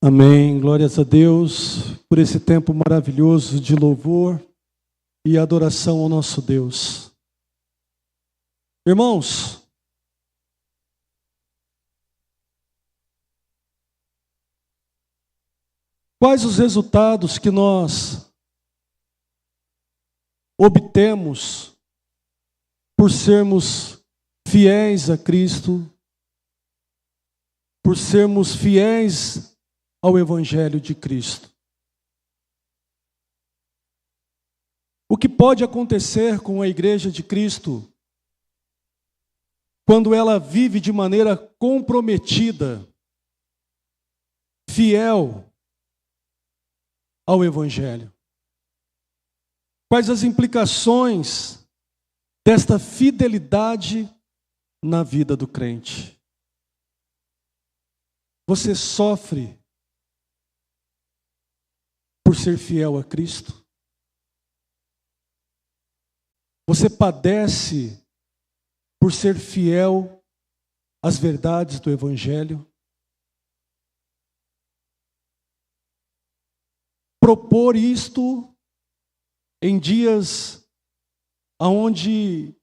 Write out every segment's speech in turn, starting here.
Amém. Glórias a Deus por esse tempo maravilhoso de louvor e adoração ao nosso Deus. Irmãos, quais os resultados que nós obtemos por sermos fiéis a Cristo, por sermos fiéis ao Evangelho de Cristo? O que pode acontecer com a Igreja de Cristo quando ela vive de maneira comprometida, fiel ao Evangelho? Quais as implicações desta fidelidade na vida do crente? Você sofre por ser fiel a Cristo? Você padece por ser fiel às verdades do Evangelho? Propor isto em dias onde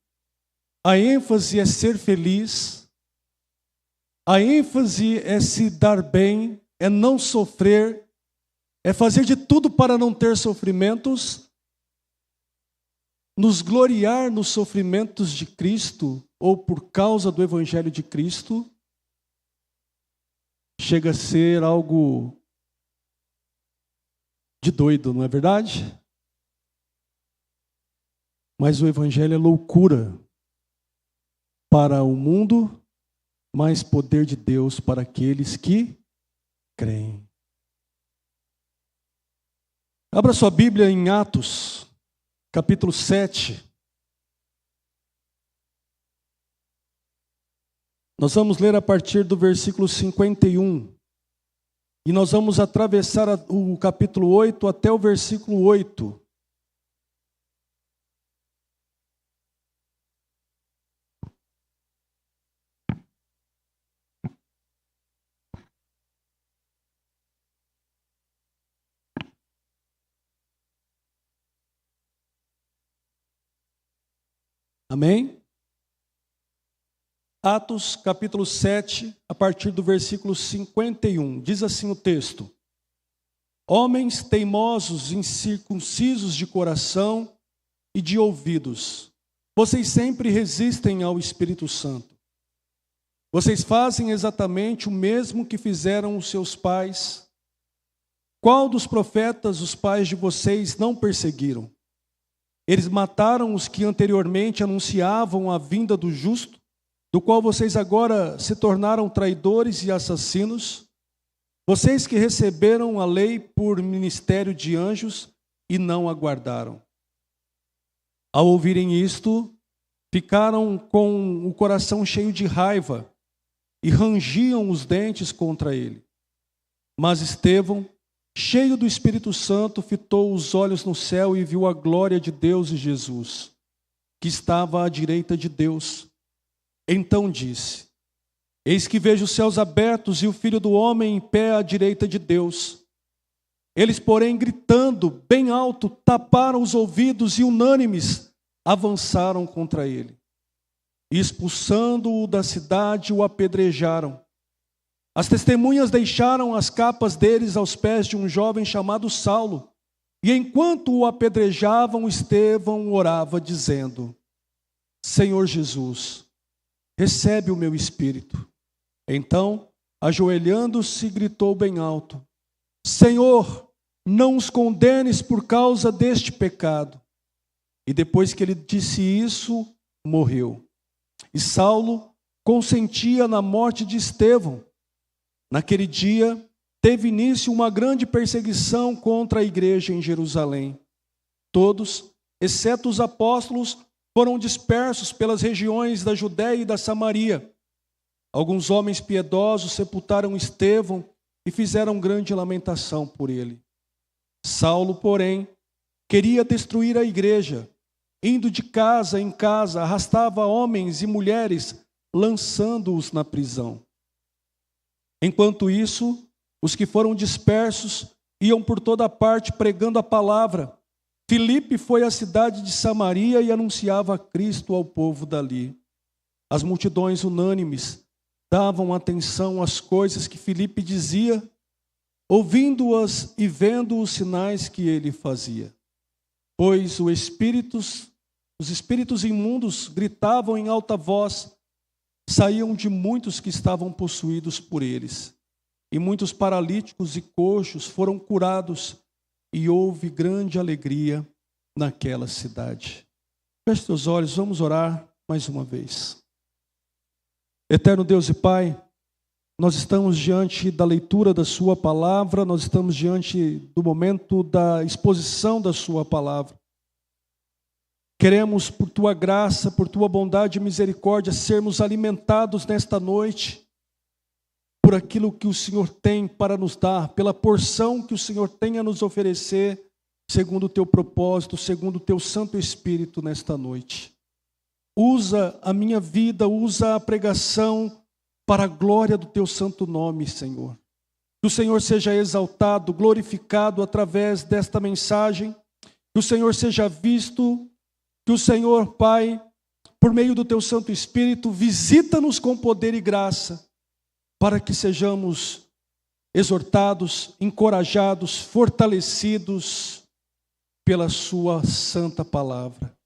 a ênfase é ser feliz, a ênfase é se dar bem, é não sofrer, é fazer de tudo para não ter sofrimentos, nos gloriar nos sofrimentos de Cristo ou por causa do Evangelho de Cristo, chega a ser algo de doido, não é verdade? Mas o Evangelho é loucura para o mundo, mas poder de Deus para aqueles que creem. Abra sua Bíblia em Atos, capítulo 7. Nós vamos ler a partir do versículo 51. E nós vamos atravessar o capítulo 8 até o versículo 8. Amém? Atos, capítulo 7, a partir do versículo 51. Diz assim o texto: Homens teimosos, incircuncisos de coração e de ouvidos, vocês sempre resistem ao Espírito Santo. Vocês fazem exatamente o mesmo que fizeram os seus pais. Qual dos profetas os pais de vocês não perseguiram? Eles mataram os que anteriormente anunciavam a vinda do justo, do qual vocês agora se tornaram traidores e assassinos. Vocês que receberam a lei por ministério de anjos e não a guardaram. Ao ouvirem isto, ficaram com o coração cheio de raiva e rangiam os dentes contra ele. Mas Estevão, cheio do Espírito Santo, fitou os olhos no céu e viu a glória de Deus e Jesus, que estava à direita de Deus. Então disse: Eis que vejo os céus abertos e o Filho do Homem em pé à direita de Deus. Eles, porém, gritando bem alto, taparam os ouvidos e, unânimes, avançaram contra ele. E, expulsando-o da cidade, o apedrejaram. As testemunhas deixaram as capas deles aos pés de um jovem chamado Saulo. E enquanto o apedrejavam, Estevão orava, dizendo: Senhor Jesus, recebe o meu espírito. Então, ajoelhando-se, gritou bem alto: Senhor, não os condenes por causa deste pecado. E depois que ele disse isso, morreu. E Saulo consentia na morte de Estevão. Naquele dia, teve início uma grande perseguição contra a igreja em Jerusalém. Todos, exceto os apóstolos, foram dispersos pelas regiões da Judéia e da Samaria. Alguns homens piedosos sepultaram Estevão e fizeram grande lamentação por ele. Saulo, porém, queria destruir a igreja. Indo de casa em casa, arrastava homens e mulheres, lançando-os na prisão. Enquanto isso, Os que foram dispersos iam por toda parte pregando a palavra. Filipe foi à cidade de Samaria e anunciava Cristo ao povo dali. As multidões unânimes davam atenção às coisas que Filipe dizia, ouvindo-as e vendo os sinais que ele fazia. Pois os espíritos imundos gritavam em alta voz, saíam de muitos que estavam possuídos por eles. E muitos paralíticos e coxos foram curados, e houve grande alegria naquela cidade. Feche seus olhos, vamos orar mais uma vez. Eterno Deus e Pai, nós estamos diante da leitura da Sua palavra, nós estamos diante do momento da exposição da Sua palavra. Queremos, por Tua graça, por Tua bondade e misericórdia, sermos alimentados nesta noite por aquilo que o Senhor tem para nos dar, pela porção que o Senhor tem a nos oferecer, segundo o Teu propósito, segundo o Teu Santo Espírito nesta noite. Usa a minha vida, usa a pregação para a glória do Teu santo nome, Senhor. Que o Senhor seja exaltado, glorificado através desta mensagem, que o Senhor seja visto, que o Senhor, Pai, por meio do Teu Santo Espírito, visita-nos com poder e graça, para que sejamos exortados, encorajados, fortalecidos pela Sua santa palavra.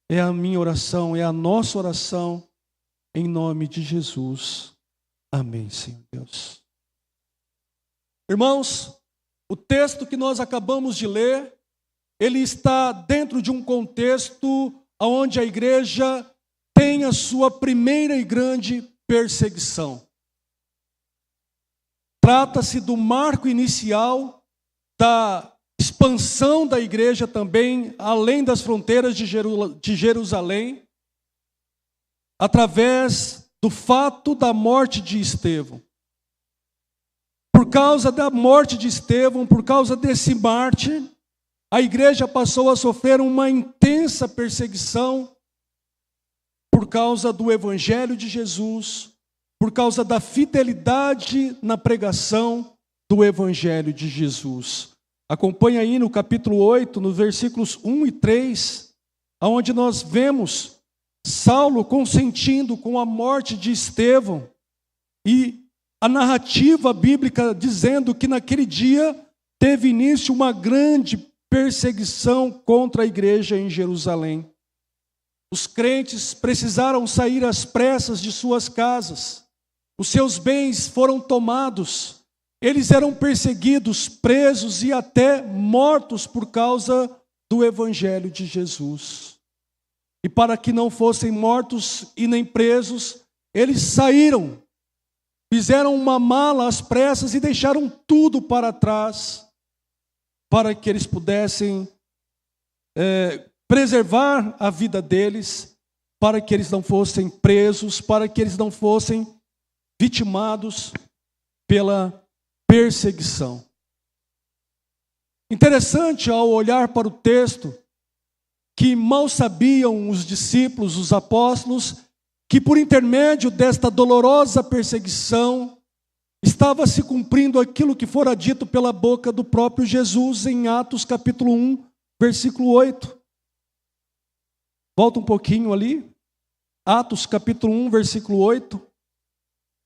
É a minha oração, é a nossa oração, em nome de Jesus. Amém, Senhor Deus. Irmãos, o texto que nós acabamos de ler, ele está dentro de um contexto onde a igreja tem a sua primeira e grande perseguição. Trata-se do marco inicial da expansão da igreja também, além das fronteiras de Jerusalém, através do fato da morte de Estevão. Por causa da morte de Estevão, por causa desse mártir, a igreja passou a sofrer uma intensa perseguição por causa do Evangelho de Jesus, por causa da fidelidade na pregação do Evangelho de Jesus. Acompanhe aí no capítulo 8, nos versículos 1 e 3, onde nós vemos Saulo consentindo com a morte de Estevão e a narrativa bíblica dizendo que naquele dia teve início uma grande perseguição contra a igreja em Jerusalém. Os crentes precisaram sair às pressas de suas casas. Os seus bens foram tomados, eles eram perseguidos, presos e até mortos por causa do Evangelho de Jesus. E para que não fossem mortos e nem presos, eles saíram, fizeram uma mala às pressas e deixaram tudo para trás, para que eles pudessem preservar a vida deles, para que eles não fossem presos, para que eles não fossem vitimados pela perseguição. Interessante ao olhar para o texto, que mal sabiam os discípulos, os apóstolos, que por intermédio desta dolorosa perseguição, estava se cumprindo aquilo que fora dito pela boca do próprio Jesus em Atos capítulo 1, versículo 8. Volta um pouquinho ali. Atos capítulo 1, versículo 8.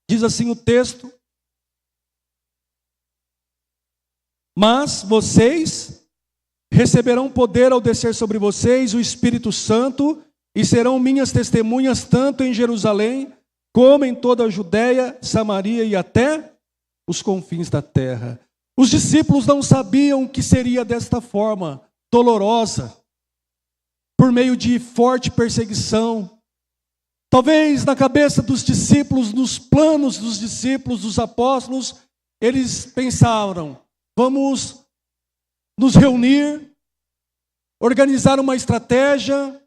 Diz assim o texto: mas vocês receberão poder ao descer sobre vocês o Espírito Santo e serão minhas testemunhas tanto em Jerusalém como em toda a Judéia, Samaria e até os confins da terra. Os discípulos não sabiam que seria desta forma dolorosa, por meio de forte perseguição. Talvez na cabeça dos discípulos, nos planos dos discípulos, dos apóstolos, eles pensaram: vamos nos reunir, organizar uma estratégia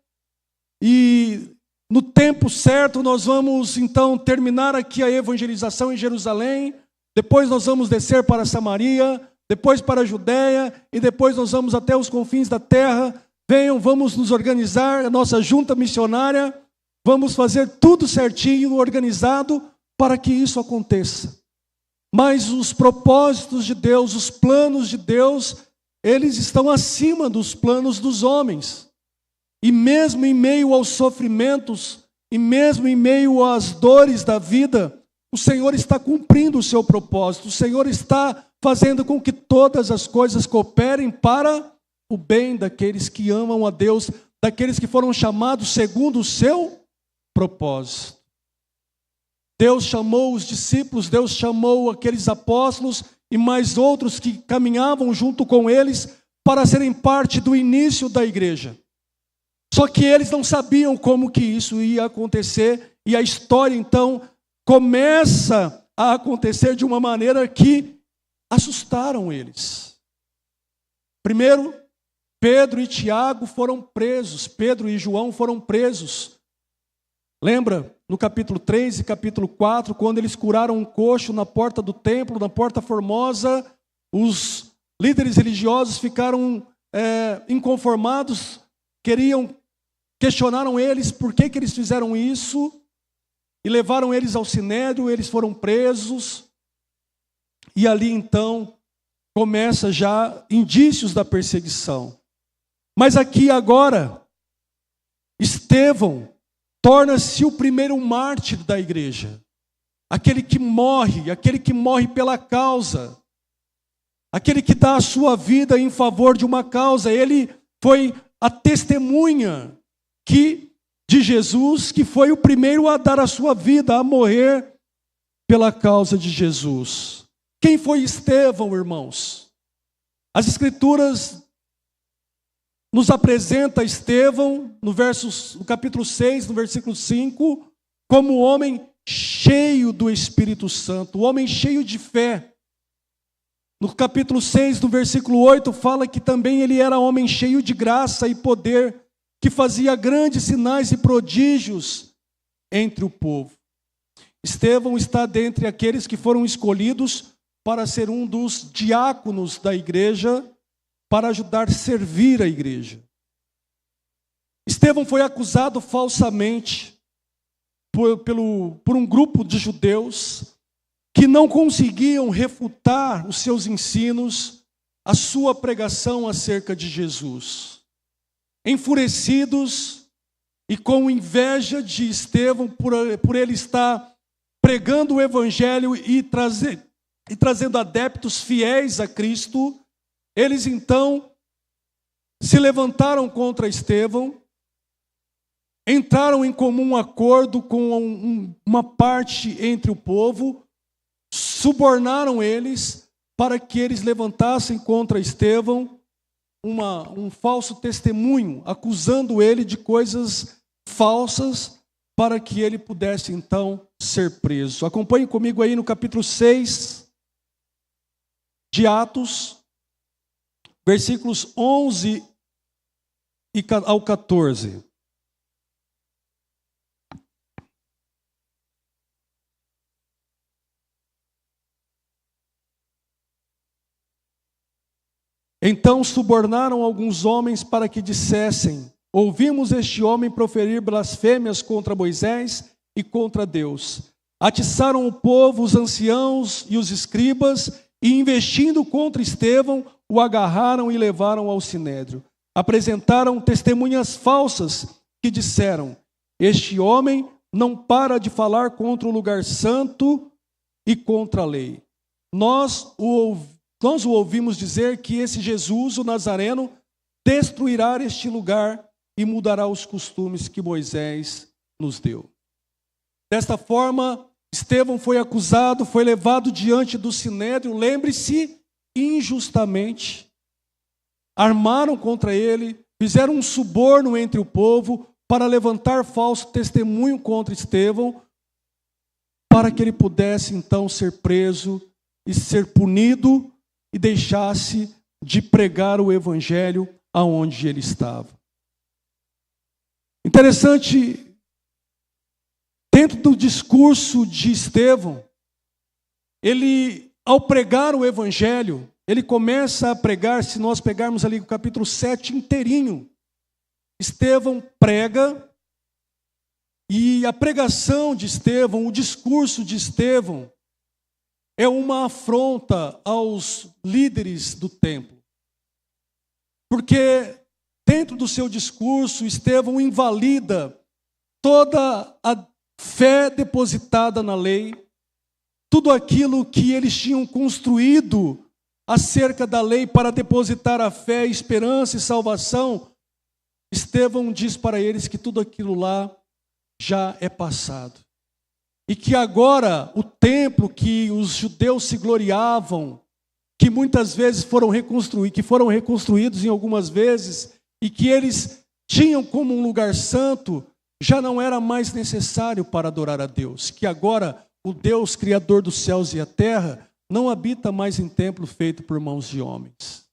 e no tempo certo nós vamos então terminar aqui a evangelização em Jerusalém, depois nós vamos descer para Samaria, depois para a Judéia e depois nós vamos até os confins da terra. Venham, vamos nos organizar, a nossa junta missionária, vamos fazer tudo certinho, organizado, para que isso aconteça. mas os propósitos de Deus, os planos de Deus, eles estão acima dos planos dos homens. E mesmo em meio aos sofrimentos, e mesmo em meio às dores da vida, o Senhor está cumprindo o seu propósito. O Senhor está fazendo com que todas as coisas cooperem para o bem daqueles que amam a Deus, daqueles que foram chamados segundo o seu propósito. Deus chamou os discípulos, Deus chamou aqueles apóstolos e mais outros que caminhavam junto com eles para serem parte do início da igreja. Só que eles não sabiam como que isso ia acontecer, e a história então começa a acontecer de uma maneira que assustaram eles. Primeiro, Pedro e Tiago foram presos, Pedro e João foram presos. Lembra, no capítulo 3 e capítulo 4, quando eles curaram um coxo na porta do templo, na porta formosa, os líderes religiosos ficaram inconformados, questionaram eles por que eles fizeram isso, e levaram eles ao sinédrio, eles foram presos, e ali então começa já indícios da perseguição. Mas aqui agora, Estevão torna-se o primeiro mártir da igreja, aquele que morre pela causa, aquele que dá a sua vida em favor de uma causa. Ele foi a testemunha de Jesus, que foi o primeiro a dar a sua vida, a morrer pela causa de Jesus. Quem foi Estevão, irmãos? As Escrituras nos apresenta Estevão, no capítulo 6, no versículo 5, como um homem cheio do Espírito Santo, um homem cheio de fé. No capítulo 6, no versículo 8, fala que também ele era homem cheio de graça e poder, que fazia grandes sinais e prodígios entre o povo. Estevão está dentre aqueles que foram escolhidos para ser um dos diáconos da igreja, para ajudar a servir a igreja. Estevão foi acusado falsamente por um grupo de judeus que não conseguiam refutar os seus ensinos, a sua pregação acerca de Jesus. Enfurecidos e com inveja de Estevão por ele estar pregando o evangelho e trazendo adeptos fiéis a Cristo, eles então se levantaram contra Estevão, entraram em comum acordo com uma parte entre o povo, subornaram eles para que eles levantassem contra Estevão um falso testemunho, acusando ele de coisas falsas, para que ele pudesse então ser preso. Acompanhe comigo aí no capítulo 6 de Atos, versículos 11 ao 14. Então subornaram alguns homens para que dissessem: ouvimos este homem proferir blasfêmias contra Moisés e contra Deus. Atiçaram o povo, os anciãos e os escribas, e investindo contra Estevão, o agarraram e levaram ao sinédrio. Apresentaram testemunhas falsas que disseram: este homem não para de falar contra o lugar santo e contra a lei. Nós o ouvimos dizer que esse Jesus, o Nazareno, destruirá este lugar e mudará os costumes que Moisés nos deu. Desta forma, Estevão foi acusado, foi levado diante do sinédrio, lembre-se, injustamente. Armaram contra ele, fizeram um suborno entre o povo para levantar falso testemunho contra Estevão, para que ele pudesse então ser preso e ser punido e deixasse de pregar o evangelho aonde ele estava. Interessante, dentro do discurso de Estevão, ele, ao pregar o evangelho, ele começa a pregar, se nós pegarmos ali o capítulo 7 inteirinho, Estevão prega, e a pregação de Estevão, o discurso de Estevão, é uma afronta aos líderes do templo. Porque dentro do seu discurso, Estevão invalida toda a fé depositada na lei, tudo aquilo que eles tinham construído acerca da lei para depositar a fé, esperança e salvação. Estevão diz para eles que tudo aquilo lá já é passado. E que agora o templo que os judeus se gloriavam, que muitas vezes foram reconstruídos em algumas vezes, e que eles tinham como um lugar santo, já não era mais necessário para adorar a Deus. Que agora o Deus criador dos céus e a terra não habita mais em templo feito por mãos de homens.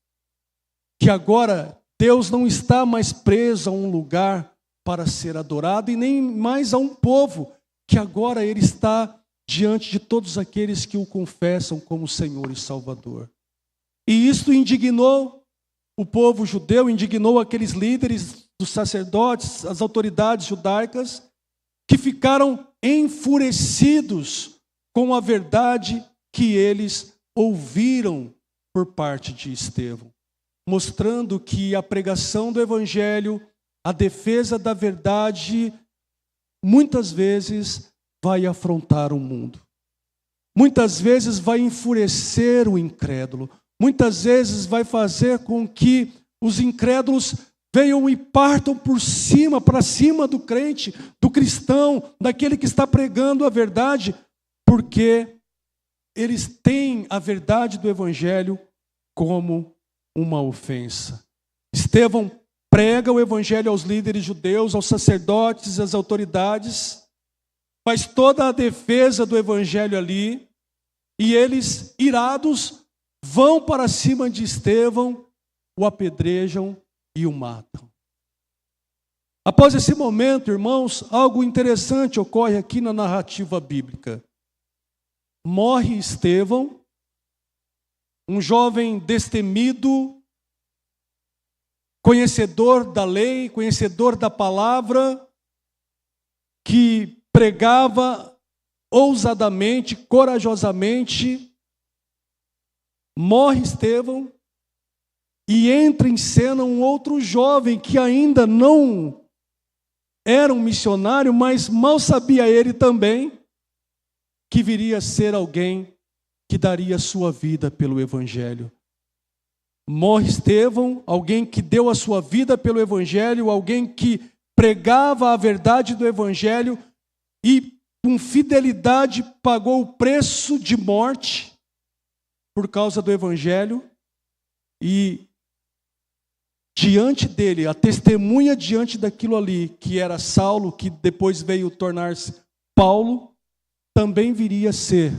Que agora Deus não está mais preso a um lugar para ser adorado e nem mais a um povo, que agora Ele está diante de todos aqueles que o confessam como Senhor e Salvador. E isto indignou o povo judeu, indignou aqueles líderes dos sacerdotes, as autoridades judaicas, que ficaram enfurecidos com a verdade que eles ouviram por parte de Estevão, mostrando que a pregação do Evangelho, a defesa da verdade, muitas vezes vai afrontar o mundo. Muitas vezes vai enfurecer o incrédulo. Muitas vezes vai fazer com que os incrédulos venham e partam por cima, para cima do crente, do cristão, daquele que está pregando a verdade, porque eles têm a verdade do Evangelho como uma ofensa. Estevão prega o Evangelho aos líderes judeus, aos sacerdotes, às autoridades, faz toda a defesa do Evangelho ali, e eles, irados, vão para cima de Estevão, o apedrejam e o matam. Após esse momento, irmãos, algo interessante ocorre aqui na narrativa bíblica. Morre Estevão, um jovem destemido, conhecedor da lei, conhecedor da palavra, que pregava ousadamente, corajosamente. Morre Estevão e entra em cena um outro jovem que ainda não era um missionário, mas mal sabia ele também que viria a ser alguém que daria sua vida pelo Evangelho. Morre Estevão, alguém que deu a sua vida pelo Evangelho, alguém que pregava a verdade do Evangelho e com fidelidade pagou o preço de morte por causa do Evangelho, e diante dele, a testemunha diante daquilo ali, que era Saulo, que depois veio tornar-se Paulo, também viria a ser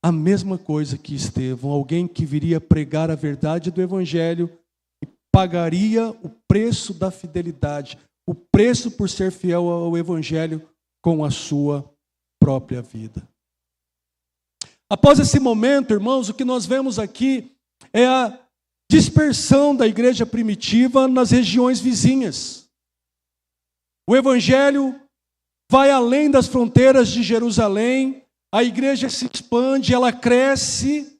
a mesma coisa que Estevão, alguém que viria pregar a verdade do Evangelho e pagaria o preço da fidelidade, o preço por ser fiel ao Evangelho com a sua própria vida. Após esse momento, irmãos, o que nós vemos aqui é a dispersão da igreja primitiva nas regiões vizinhas. O Evangelho vai além das fronteiras de Jerusalém, a igreja se expande, ela cresce.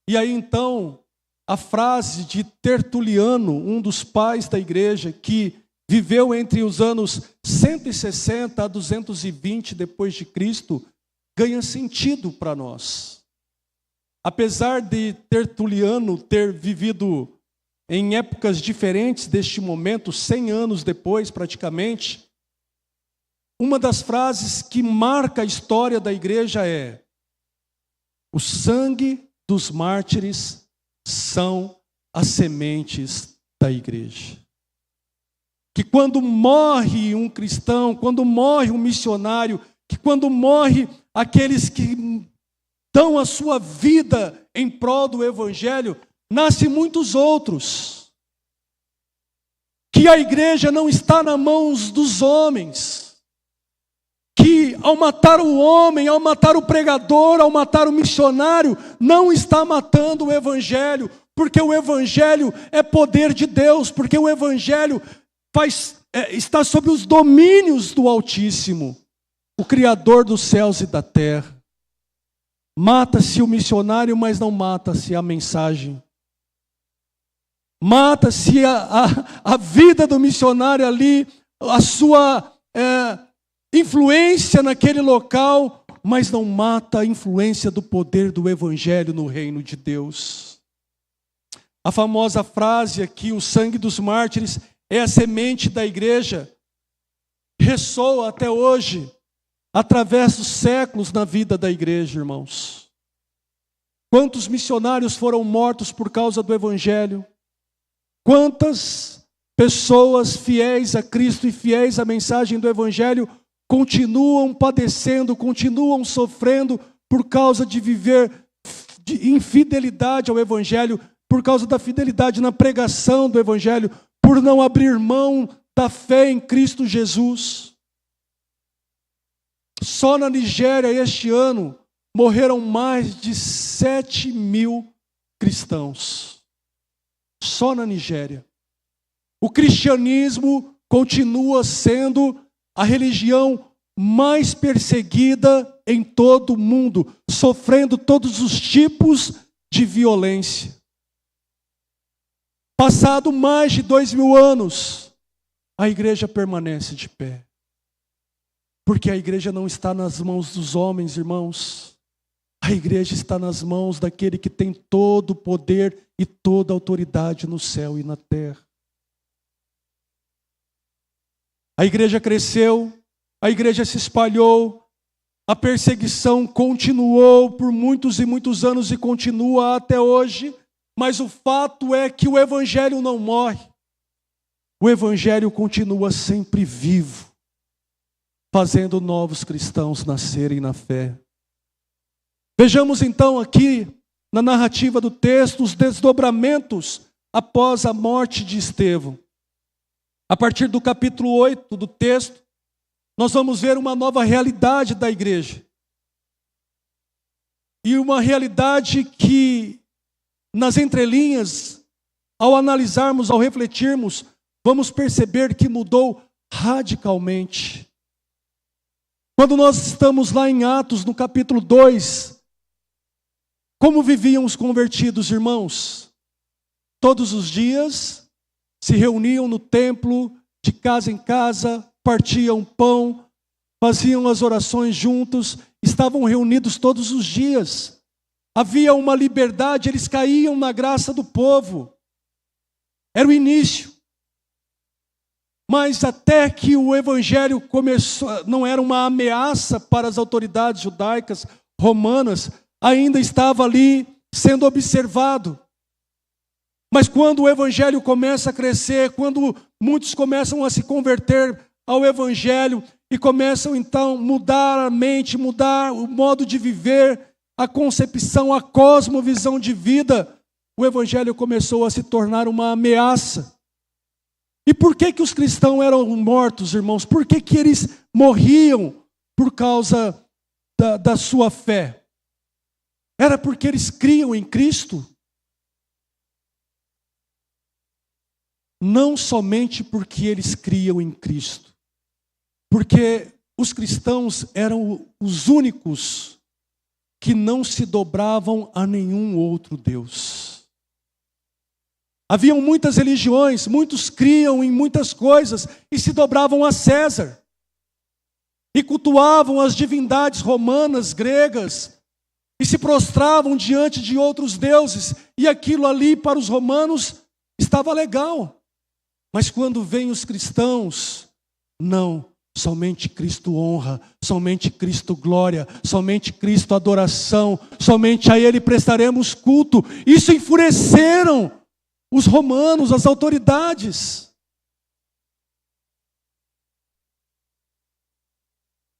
E aí então, a frase de Tertuliano, um dos pais da igreja, que viveu entre os anos 160 a 220 depois de Cristo, ganha sentido para nós. Apesar de Tertuliano ter vivido em épocas diferentes deste momento, 100 anos depois praticamente, uma das frases que marca a história da igreja é: o sangue dos mártires são as sementes da igreja. Que quando morre um cristão, quando morre um missionário, que quando morre aqueles que dão a sua vida em prol do Evangelho, nascem muitos outros. Que a igreja não está nas mãos dos homens. Que ao matar o homem, ao matar o pregador, ao matar o missionário, não está matando o Evangelho, porque o Evangelho é poder de Deus, porque o Evangelho está sob os domínios do Altíssimo, o Criador dos céus e da terra. Mata-se o missionário, mas não mata-se a mensagem. Mata-se a vida do missionário ali, a sua influência naquele local, mas não mata a influência do poder do Evangelho no reino de Deus. A famosa frase aqui, o sangue dos mártires é a semente da igreja, ressoa até hoje, através dos séculos na vida da igreja, irmãos. Quantos missionários foram mortos por causa do Evangelho? Quantas pessoas fiéis a Cristo e fiéis à mensagem do Evangelho continuam padecendo, continuam sofrendo por causa de viver de infidelidade ao Evangelho, por causa da fidelidade na pregação do Evangelho, por não abrir mão da fé em Cristo Jesus. Só na Nigéria, este ano, morreram mais de 7.000 cristãos. Só na Nigéria. O cristianismo continua sendo a religião mais perseguida em todo o mundo, sofrendo todos os tipos de violência. Passado mais de 2.000 anos, a igreja permanece de pé. Porque a igreja não está nas mãos dos homens, irmãos. A igreja está nas mãos daquele que tem todo o poder e toda a autoridade no céu e na terra. A igreja cresceu, a igreja se espalhou, a perseguição continuou por muitos e muitos anos e continua até hoje, mas o fato é que o Evangelho não morre. O Evangelho continua sempre vivo, fazendo novos cristãos nascerem na fé. Vejamos então aqui, na narrativa do texto, os desdobramentos após a morte de Estevão. A partir do capítulo 8 do texto, nós vamos ver uma nova realidade da igreja. E uma realidade que, nas entrelinhas, ao analisarmos, ao refletirmos, vamos perceber que mudou radicalmente. Quando nós estamos lá em Atos, no capítulo 2, como viviam os convertidos, irmãos? Todos os dias se reuniam no templo, de casa em casa, partiam pão, faziam as orações juntos, estavam reunidos todos os dias. Havia uma liberdade, eles caíam na graça do povo. Era o início. Mas até que o Evangelho começou, não era uma ameaça para as autoridades judaicas, romanas, ainda estava ali sendo observado. Mas quando o Evangelho começa a crescer, quando muitos começam a se converter ao Evangelho e começam então a mudar a mente, mudar o modo de viver, a concepção, a cosmovisão de vida, o Evangelho começou a se tornar uma ameaça. E por que os cristãos eram mortos, irmãos? Por que eles morriam por causa da sua fé? Era porque eles criam em Cristo? Não somente porque eles criam em Cristo, porque os cristãos eram os únicos que não se dobravam a nenhum outro Deus. Haviam muitas religiões, muitos criam em muitas coisas e se dobravam a César. E cultuavam as divindades romanas, gregas, e se prostravam diante de outros deuses. E aquilo ali para os romanos estava legal. Mas quando vêm os cristãos, não, somente Cristo honra, somente Cristo glória, somente Cristo adoração, somente a Ele prestaremos culto. Isso enfureceram os romanos, as autoridades.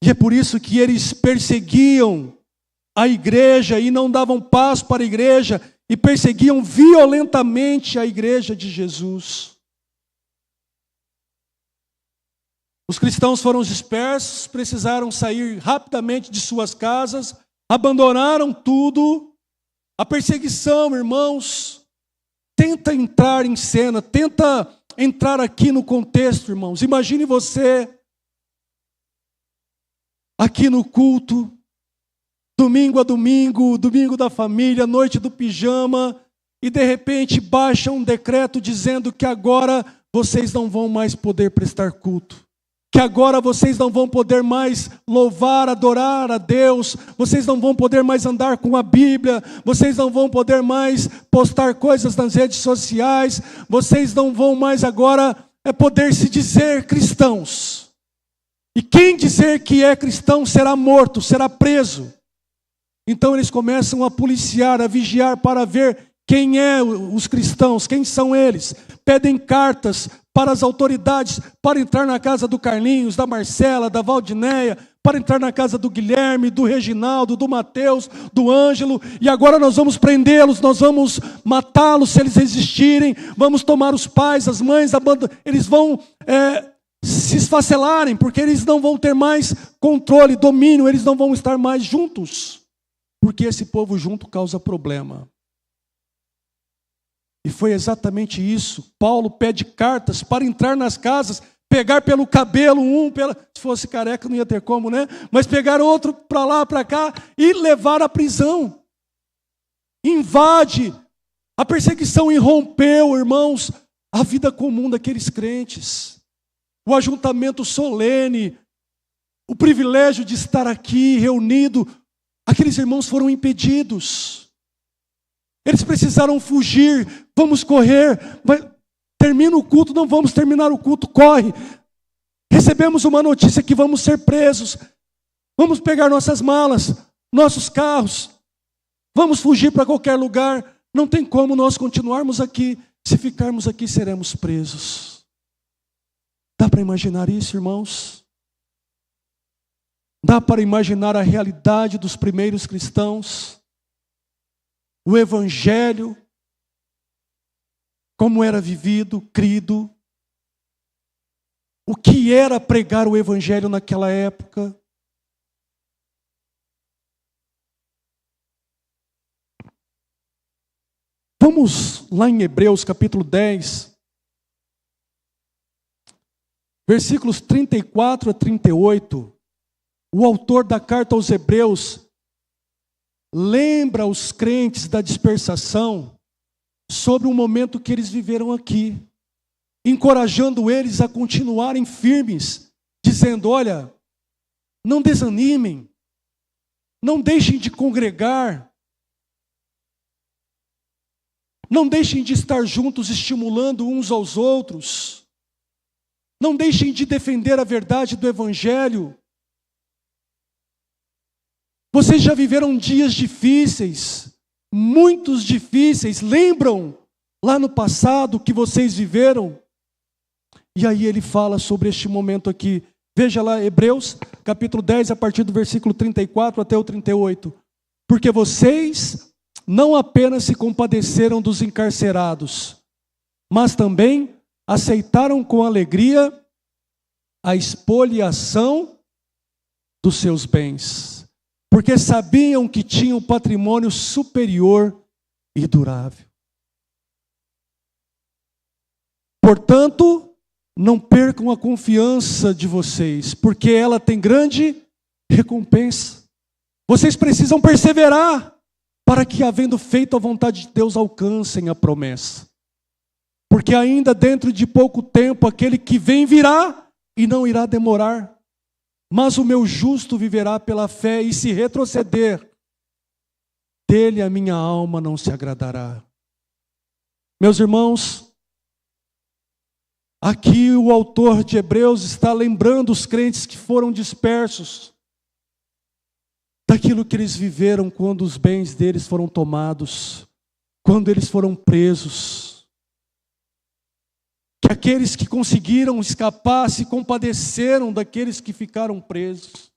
E é por isso que eles perseguiam a igreja e não davam paz para a igreja e perseguiam violentamente a igreja de Jesus. Os cristãos foram dispersos, precisaram sair rapidamente de suas casas, abandonaram tudo. A perseguição, irmãos, tenta entrar em cena, tenta entrar aqui no contexto, irmãos. Imagine você aqui no culto, domingo a domingo, domingo da família, noite do pijama, e de repente baixa um decreto dizendo que agora vocês não vão mais poder prestar culto, que agora vocês não vão poder mais louvar, adorar a Deus, vocês não vão poder mais andar com a Bíblia, vocês não vão poder mais postar coisas nas redes sociais, vocês não vão mais agora poder se dizer cristãos. E quem dizer que é cristão será morto, será preso. Então eles começam a policiar, a vigiar para ver quem é os cristãos, quem são eles. Pedem cartas para as autoridades, para entrar na casa do Carlinhos, da Marcela, da Valdineia, para entrar na casa do Guilherme, do Reginaldo, do Mateus, do Ângelo, e agora nós vamos prendê-los, nós vamos matá-los se eles resistirem, vamos tomar os pais, as mães, eles vão se esfacelarem, porque eles não vão ter mais controle, domínio, eles não vão estar mais juntos, porque esse povo junto causa problema. E foi exatamente isso. Paulo pede cartas para entrar nas casas, pegar pelo cabelo se fosse careca não ia ter como, né? Mas pegar outro para lá, para cá e levar à prisão. Invade. A perseguição irrompeu, irmãos, a vida comum daqueles crentes. O ajuntamento solene, o privilégio de estar aqui reunido, aqueles irmãos foram impedidos. Eles precisaram fugir, vamos correr, termina o culto, não vamos terminar o culto, corre. Recebemos uma notícia que vamos ser presos, vamos pegar nossas malas, nossos carros, vamos fugir para qualquer lugar, não tem como nós continuarmos aqui, se ficarmos aqui seremos presos. Dá para imaginar isso, irmãos? Dá para imaginar a realidade dos primeiros cristãos? O Evangelho, como era vivido, crido, o que era pregar o Evangelho naquela época. Vamos lá em Hebreus capítulo 10, versículos 34 a 38, o autor da carta aos Hebreus lembra os crentes da dispersação sobre o momento que eles viveram aqui, encorajando eles a continuarem firmes, dizendo: olha, não desanimem, não deixem de congregar, não deixem de estar juntos estimulando uns aos outros, não deixem de defender a verdade do Evangelho. Vocês já viveram dias difíceis, muitos difíceis, lembram lá no passado que vocês viveram? E aí ele fala sobre este momento aqui. Veja lá, Hebreus, capítulo 10, a partir do versículo 34 até o 38. Porque vocês não apenas se compadeceram dos encarcerados, mas também aceitaram com alegria a expoliação dos seus bens, porque sabiam que tinham patrimônio superior e durável. Portanto, não percam a confiança de vocês, porque ela tem grande recompensa. Vocês precisam perseverar, para que, havendo feito a vontade de Deus, alcancem a promessa. Porque ainda dentro de pouco tempo, aquele que vem virá e não irá demorar. Mas o meu justo viverá pela fé, e se retroceder, dele a minha alma não se agradará. Meus irmãos, aqui o autor de Hebreus está lembrando os crentes que foram dispersos, daquilo que eles viveram quando os bens deles foram tomados, quando eles foram presos. Que aqueles que conseguiram escapar se compadeceram daqueles que ficaram presos.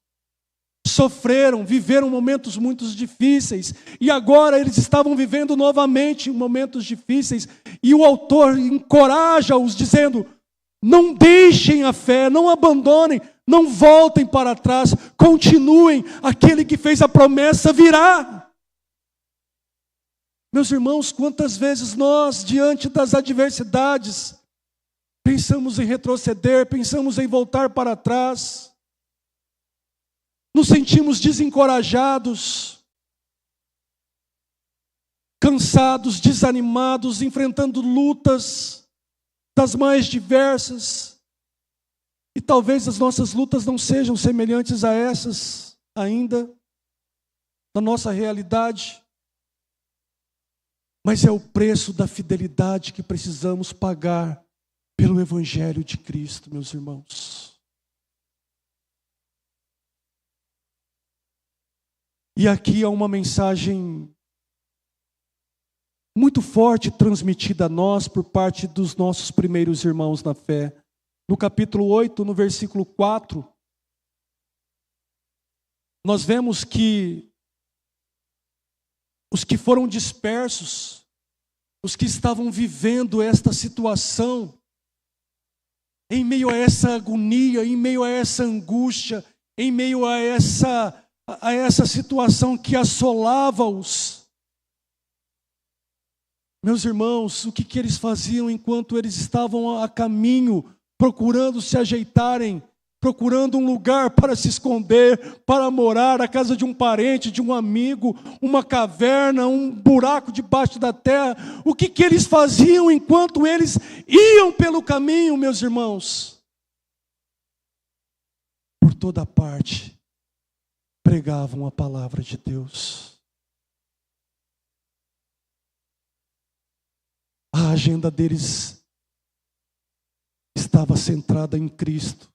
Sofreram, viveram momentos muito difíceis. E agora eles estavam vivendo novamente momentos difíceis. E o autor encoraja-os dizendo: não deixem a fé, não abandonem, não voltem para trás. Continuem, aquele que fez a promessa virá. Meus irmãos, quantas vezes nós, diante das adversidades, pensamos em retroceder, pensamos em voltar para trás. nos sentimos desencorajados, cansados, desanimados, enfrentando lutas das mais diversas. E talvez as nossas lutas não sejam semelhantes a essas ainda, na nossa realidade. Mas é o preço da fidelidade que precisamos pagar pelo Evangelho de Cristo, meus irmãos. E aqui há uma mensagem muito forte transmitida a nós por parte dos nossos primeiros irmãos na fé. No capítulo 8, no versículo 4, nós vemos que os que foram dispersos, os que estavam vivendo esta situação, em meio a essa agonia, em meio a essa angústia, em meio a essa situação que assolava-os. Meus irmãos, o que eles faziam enquanto eles estavam a caminho, procurando se ajeitarem, procurando um lugar para se esconder, para morar, a casa de um parente, de um amigo, uma caverna, um buraco debaixo da terra. O que eles faziam enquanto eles iam pelo caminho, meus irmãos? Por toda parte, pregavam a palavra de Deus. A agenda deles estava centrada em Cristo.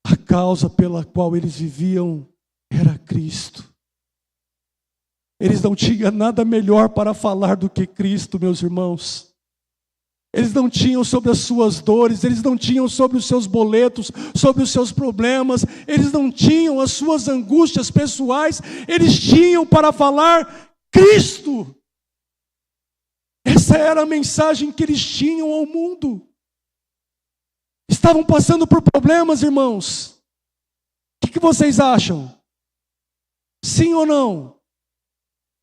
A causa pela qual eles viviam era Cristo. Eles não tinham nada melhor para falar do que Cristo, meus irmãos. Eles não tinham sobre as suas dores, eles não tinham sobre os seus boletos, sobre os seus problemas, eles não tinham as suas angústias pessoais, eles tinham para falar Cristo. Essa era a mensagem que eles tinham ao mundo. Estavam passando por problemas, irmãos. O que vocês acham? Sim ou não?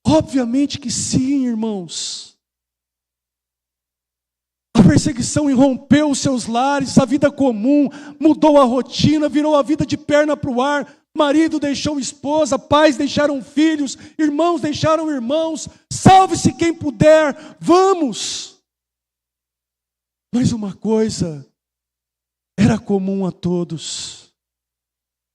Obviamente que sim, irmãos. A perseguição irrompeu os seus lares, a vida comum, mudou a rotina, virou a vida de perna para o ar. Marido deixou esposa, pais deixaram filhos, irmãos deixaram irmãos. Salve-se quem puder, vamos! Mas uma coisa era comum a todos: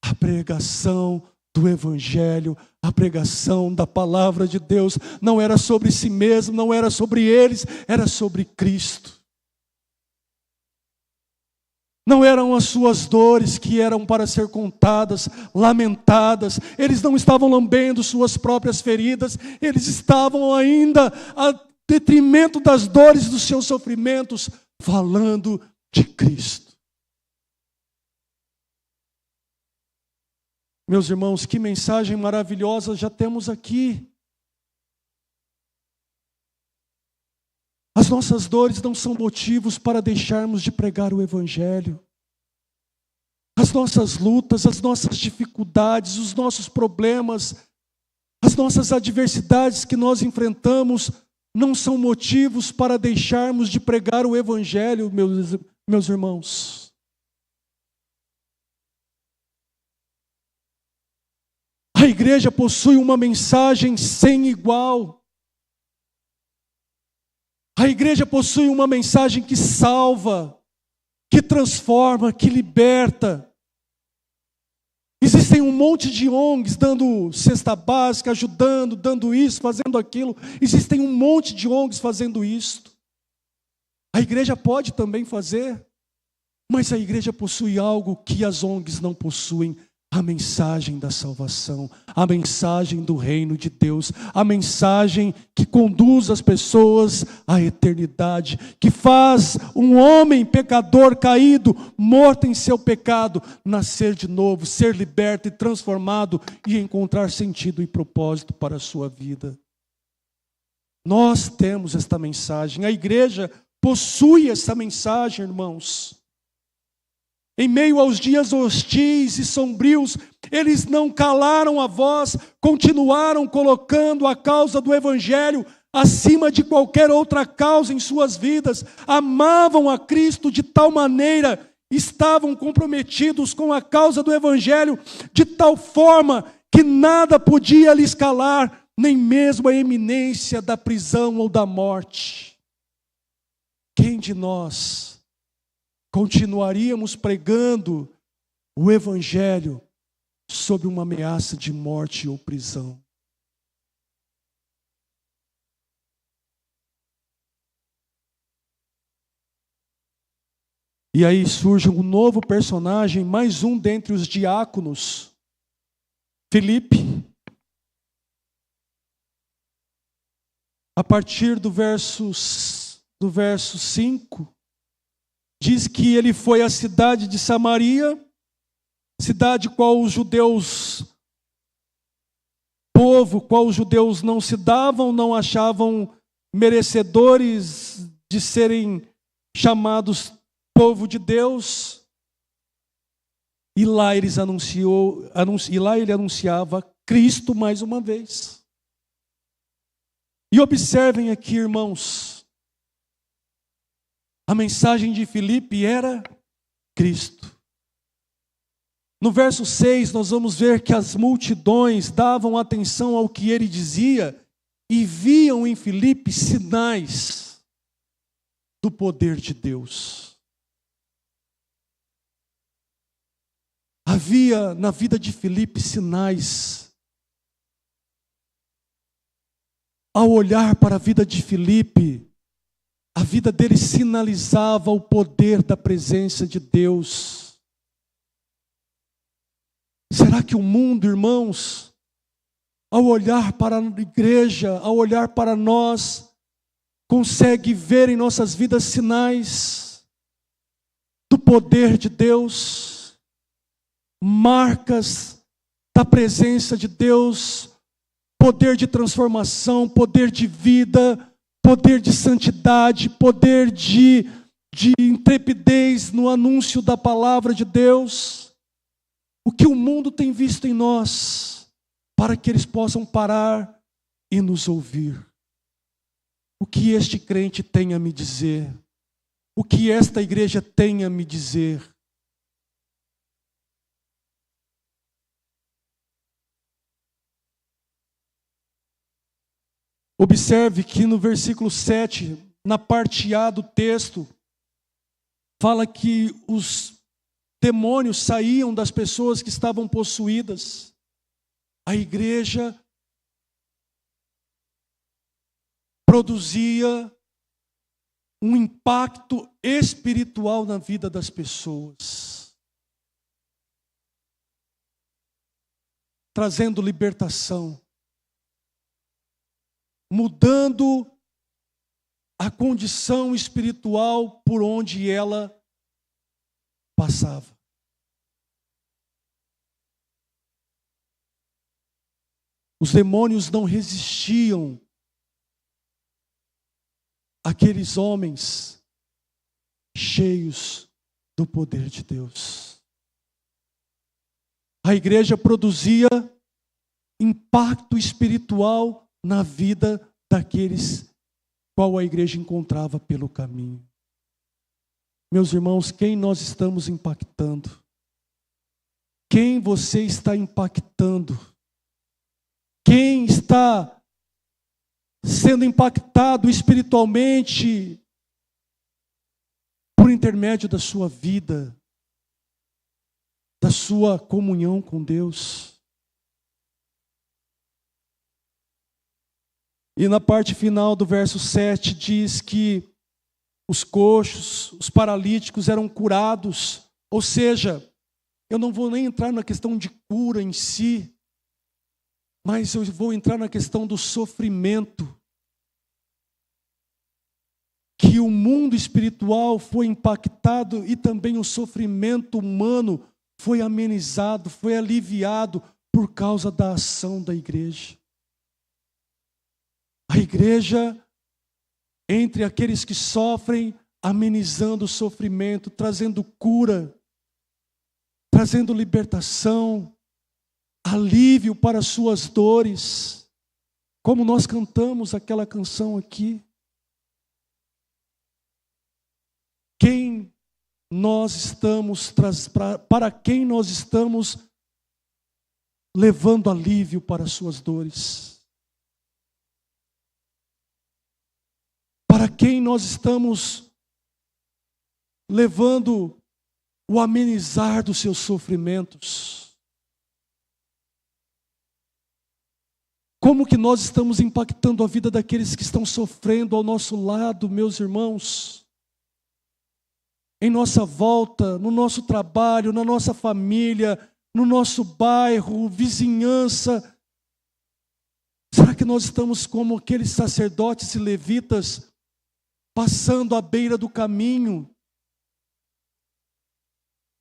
a pregação do Evangelho, a pregação da palavra de Deus. Não era sobre si mesmo, não era sobre eles, era sobre Cristo. Não eram as suas dores que eram para ser contadas, lamentadas. Eles não estavam lambendo suas próprias feridas. Eles estavam ainda, a detrimento das dores dos seus sofrimentos, falando de Cristo. Meus irmãos, que mensagem maravilhosa já temos aqui. As nossas dores não são motivos para deixarmos de pregar o Evangelho. As nossas lutas, as nossas dificuldades, os nossos problemas, as nossas adversidades que nós enfrentamos, não são motivos para deixarmos de pregar o Evangelho, meus irmãos. A igreja possui uma mensagem sem igual. A igreja possui uma mensagem que salva, que transforma, que liberta. Existem um monte de ONGs dando cesta básica, ajudando, dando isso, fazendo aquilo. Existem um monte de ONGs fazendo isso. A igreja pode também fazer, mas a igreja possui algo que as ONGs não possuem: a mensagem da salvação, a mensagem do reino de Deus, a mensagem que conduz as pessoas à eternidade, que faz um homem pecador caído, morto em seu pecado, nascer de novo, ser liberto e transformado e encontrar sentido e propósito para a sua vida. Nós temos esta mensagem, a igreja possui essa mensagem, irmãos. Em meio aos dias hostis e sombrios, eles não calaram a voz, continuaram colocando a causa do Evangelho acima de qualquer outra causa em suas vidas. Amavam a Cristo de tal maneira estavam comprometidos com a causa do Evangelho de tal forma que nada podia lhes calar, nem mesmo a iminência da prisão ou da morte. Quem de nós continuaríamos pregando o Evangelho sob uma ameaça de morte ou prisão? E aí surge um novo personagem, mais um dentre os diáconos, Filipe. A partir do verso 5, diz que ele foi à cidade de Samaria, cidade qual os judeus, povo qual os judeus não se davam, não achavam merecedores de serem chamados povo de Deus. E lá ele anunciava Cristo mais uma vez. E observem aqui, irmãos, a mensagem de Filipe era Cristo. No verso 6, nós vamos ver que as multidões davam atenção ao que ele dizia e viam em Filipe sinais do poder de Deus. Havia na vida de Filipe sinais. Ao olhar para a vida de Filipe, a vida dele sinalizava o poder da presença de Deus. Será que o mundo, irmãos, ao olhar para a igreja, ao olhar para nós, consegue ver em nossas vidas sinais do poder de Deus? Marcas da presença de Deus, poder de transformação, poder de vida, poder de santidade, poder de intrepidez no anúncio da palavra de Deus. O que o mundo tem visto em nós, para que eles possam parar e nos ouvir. O que este crente tem a me dizer? O que esta igreja tem a me dizer? Observe que no versículo 7, na parte A do texto, fala que os demônios saíam das pessoas que estavam possuídas. A igreja produzia um impacto espiritual na vida das pessoas, trazendo libertação, mudando a condição espiritual por onde ela passava. Os demônios não resistiam àqueles homens cheios do poder de Deus. A igreja produzia impacto espiritual na vida daqueles qual a igreja encontrava pelo caminho. Meus irmãos, quem nós estamos impactando? Quem você está impactando? Quem está sendo impactado espiritualmente por intermédio da sua vida, da sua comunhão com Deus? E na parte final do verso 7 diz que os coxos, os paralíticos eram curados. Ou seja, eu não vou nem entrar na questão de cura em si, mas eu vou entrar na questão do sofrimento. Que o mundo espiritual foi impactado e também o sofrimento humano foi amenizado, foi aliviado por causa da ação da igreja. A igreja, entre aqueles que sofrem, amenizando o sofrimento, trazendo cura, trazendo libertação, alívio para suas dores, como nós cantamos aquela canção aqui. Quem para quem nós estamos levando alívio para as suas dores? Para quem nós estamos levando o amenizar dos seus sofrimentos? Como que nós estamos impactando a vida daqueles que estão sofrendo ao nosso lado, meus irmãos? Em nossa volta, no nosso trabalho, na nossa família, no nosso bairro, vizinhança. Será que nós estamos como aqueles sacerdotes e levitas, passando à beira do caminho,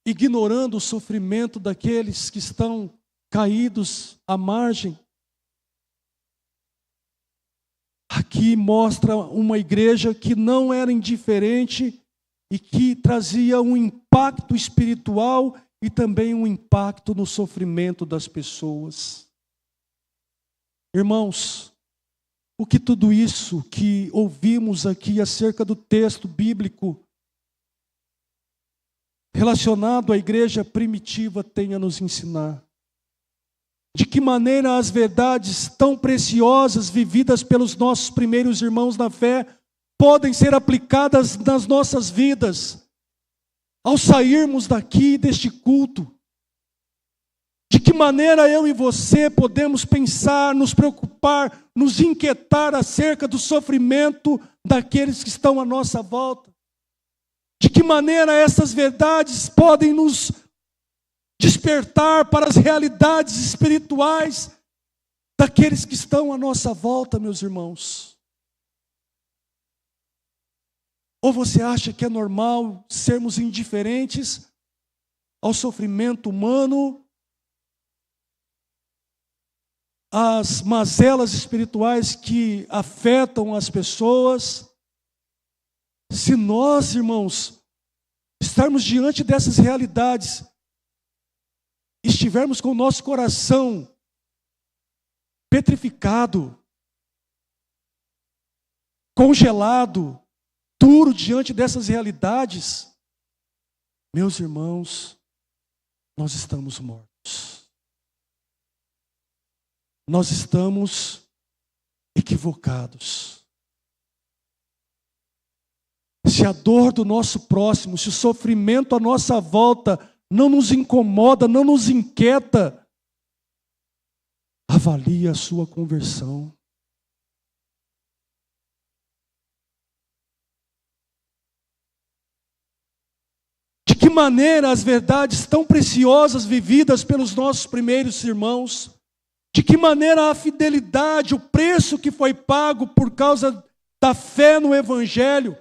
ignorando o sofrimento daqueles que estão caídos à margem? Aqui mostra uma igreja que não era indiferente e que trazia um impacto espiritual e também um impacto no sofrimento das pessoas. Irmãos, o que tudo isso que ouvimos aqui acerca do texto bíblico relacionado à igreja primitiva tem a nos ensinar? De que maneira as verdades tão preciosas vividas pelos nossos primeiros irmãos na fé podem ser aplicadas nas nossas vidas, ao sairmos daqui deste culto? De que maneira eu e você podemos pensar, nos preocupar, nos inquietar acerca do sofrimento daqueles que estão à nossa volta? De que maneira essas verdades podem nos despertar para as realidades espirituais daqueles que estão à nossa volta, meus irmãos? Ou você acha que é normal sermos indiferentes ao sofrimento humano, às mazelas espirituais que afetam as pessoas? Se nós, irmãos, estarmos diante dessas realidades, estivermos com o nosso coração petrificado, congelado, duro diante dessas realidades, meus irmãos, nós estamos mortos. Nós estamos equivocados. Se a dor do nosso próximo, se o sofrimento à nossa volta não nos incomoda, não nos inquieta, avalie a sua conversão. De que maneira as verdades tão preciosas vividas pelos nossos primeiros irmãos, de que maneira a fidelidade, o preço que foi pago por causa da fé no Evangelho,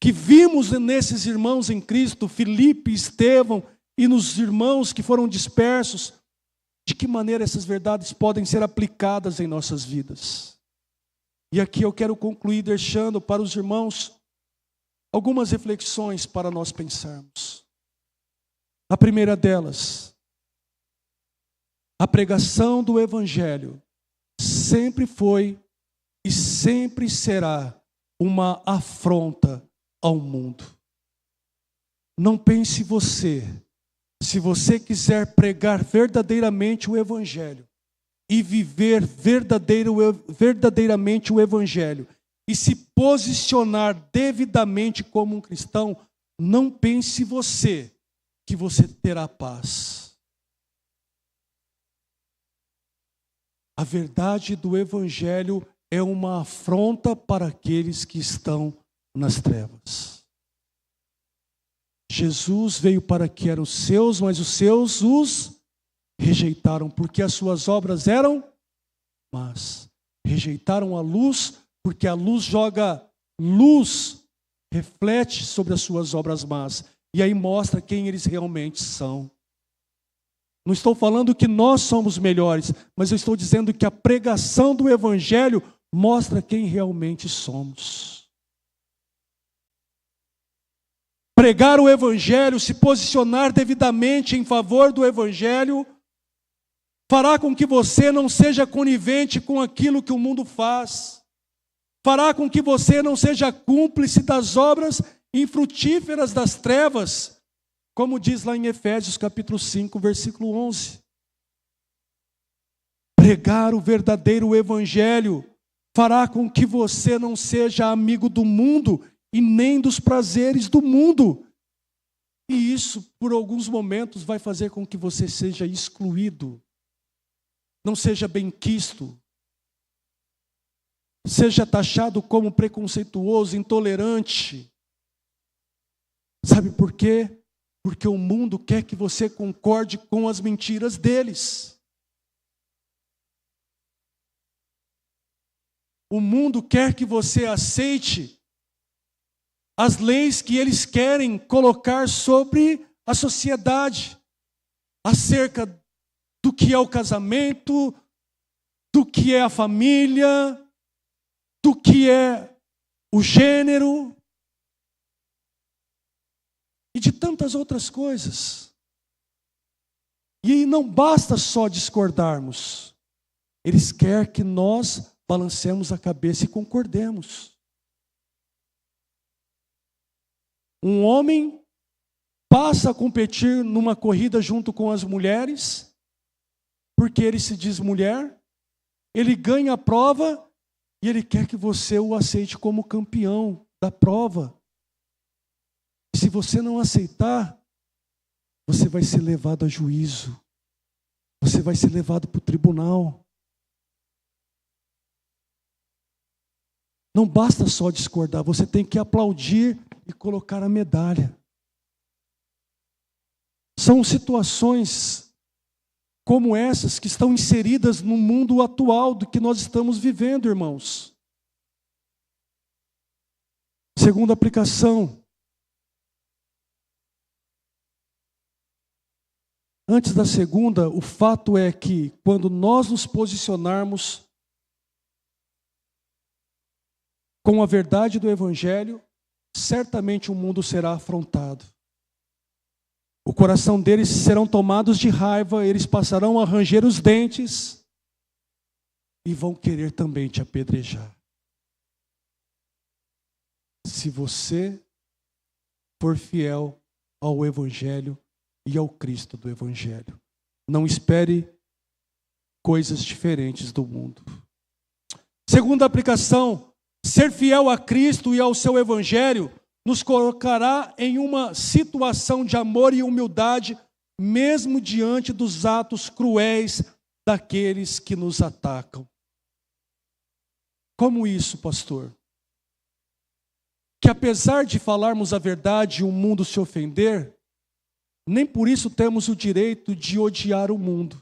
que vimos nesses irmãos em Cristo, Filipe, Estevão, e nos irmãos que foram dispersos, de que maneira essas verdades podem ser aplicadas em nossas vidas. E aqui eu quero concluir deixando para os irmãos algumas reflexões para nós pensarmos. A primeira delas, a pregação do Evangelho sempre foi e sempre será uma afronta ao mundo. Não pense você, se você quiser pregar verdadeiramente o Evangelho e viver verdadeiramente o Evangelho e se posicionar devidamente como um cristão, não pense você que você terá paz. A verdade do Evangelho é uma afronta para aqueles que estão nas trevas. Jesus veio para que eram seus, mas os seus os rejeitaram, porque as suas obras eram más. Rejeitaram a luz, porque a luz joga luz, reflete sobre as suas obras más. E aí mostra quem eles realmente são. Não estou falando que nós somos melhores, mas eu estou dizendo que a pregação do Evangelho mostra quem realmente somos. Pregar o Evangelho, se posicionar devidamente em favor do Evangelho, fará com que você não seja conivente com aquilo que o mundo faz. Fará com que você não seja cúmplice das obras infrutíferas das trevas, como diz lá em Efésios capítulo 5, versículo 11. Pregar o verdadeiro evangelho fará com que você não seja amigo do mundo e nem dos prazeres do mundo. E isso, por alguns momentos, vai fazer com que você seja excluído, não seja benquisto, seja taxado como preconceituoso, intolerante. Sabe por quê? Porque o mundo quer que você concorde com as mentiras deles. O mundo quer que você aceite as leis que eles querem colocar sobre a sociedade, acerca do que é o casamento, do que é a família, do que é o gênero e de tantas outras coisas. E não basta só discordarmos, eles querem que nós balancemos a cabeça e concordemos. Um homem passa a competir numa corrida junto com as mulheres, porque ele se diz mulher, ele ganha a prova e ele quer que você o aceite como campeão da prova. Se você não aceitar, você vai ser levado a juízo, você vai ser levado para o tribunal. Não basta só discordar, você tem que aplaudir e colocar a medalha. São situações como essas que estão inseridas no mundo atual do que nós estamos vivendo, irmãos. Segunda aplicação. Antes da segunda, o fato é que quando nós nos posicionarmos com a verdade do Evangelho, certamente o mundo será afrontado. O coração deles serão tomados de raiva, eles passarão a ranger os dentes e vão querer também te apedrejar. Se você for fiel ao Evangelho e ao Cristo do Evangelho, não espere coisas diferentes do mundo. Segunda aplicação, ser fiel a Cristo e ao seu Evangelho nos colocará em uma situação de amor e humildade, mesmo diante dos atos cruéis daqueles que nos atacam. Como isso, pastor? Que apesar de falarmos a verdade e o mundo se ofender, nem por isso temos o direito de odiar o mundo.